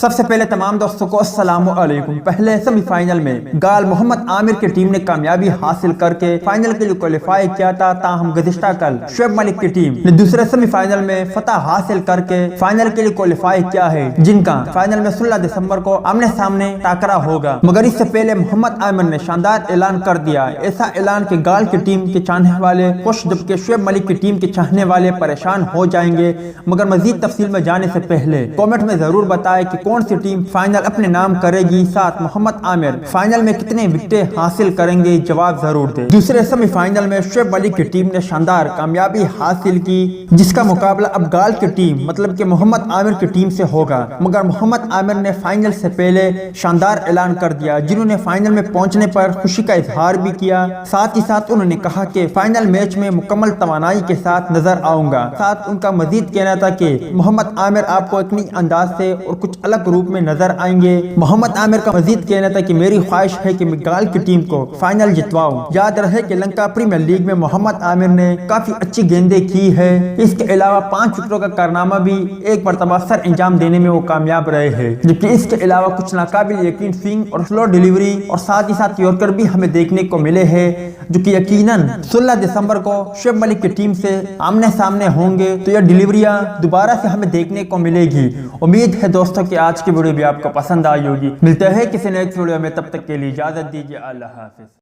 سب سے پہلے تمام دوستوں کو السلام علیکم۔ پہلے سیمی فائنل میں گال محمد عامر کی ٹیم نے کامیابی حاصل کر کے فائنل کے لیے کوالیفائی کیا تھا، تاہم گزشتہ کل شعیب ملک کی ٹیم نے دوسرے سیمی فائنل میں فتح حاصل کر کے فائنل کے لیے کوالیفائی کیا ہے، جن کا فائنل میں 16 دسمبر کو آمنے سامنے ٹاکرا ہوگا۔ مگر اس سے پہلے محمد عامر نے شاندار اعلان کر دیا، ایسا اعلان کہ گال کی ٹیم کے چاہنے والے خوش جبکہ شعیب ملک کی ٹیم کے چاہنے والے پریشان ہو جائیں گے۔ مگر مزید تفصیل میں جانے سے پہلے کامنٹ میں ضرور بتائیں کہ کون سی ٹیم فائنل اپنے نام کرے گی، ساتھ محمد عامر فائنل میں کتنے وکٹیں حاصل کریں گے، جواب ضرور دیں۔ دوسرے سیمی فائنل میں شعیب ملک کی ٹیم نے شاندار کامیابی حاصل کی، جس کا مقابلہ اب گال کی ٹیم مطلب کہ محمد عامر کی ٹیم سے ہوگا۔ مگر محمد عامر نے فائنل سے پہلے شاندار اعلان کر دیا، جنہوں نے فائنل میں پہنچنے پر خوشی کا اظہار بھی کیا۔ ساتھ ہی ساتھ انہوں نے کہا کہ فائنل میچ میں مکمل توانائی کے ساتھ نظر آؤں گا۔ ساتھ ان کا مزید کہنا تھا کہ محمد عامر آپ کو ایک نئی انداز سے اور کچھ الگ روپ میں نظر آئیں گے۔ محمد عامر کا مزید کہنا تھا کہ میری خواہش ہے کہ میں گال کی ٹیم کو فائنل جتواؤں۔ یاد رہے کہ لنکا پریمیئر لیگ میں محمد عامر نے کافی اچھی گیندیں کی ہے، اس کے علاوہ 5 وکٹوں کا کارنامہ بھی ایک مرتبہ سر انجام دینے میں وہ کامیاب رہے ہیں، جبکہ اس کے علاوہ کچھ ناقابل یقین سوئنگ اور سلو ڈیلیوری اور ساتھ ہی ساتھ یورکر بھی ہمیں دیکھنے کو ملے ہیں، جو کہ یقیناً 16 دسمبر کو شعیب ملک کی ٹیم سے آمنے سامنے ہوں گے، تو یہ ڈیلیوریاں دوبارہ سے ہمیں دیکھنے کو ملے گی۔ امید ہے دوستوں کہ آج کی ویڈیو بھی آپ کو پسند آئی ہوگی۔ ملتے ہیں کسی نئے ویڈیو میں، تب تک کے لیے اجازت دیجیے، اللہ حافظ۔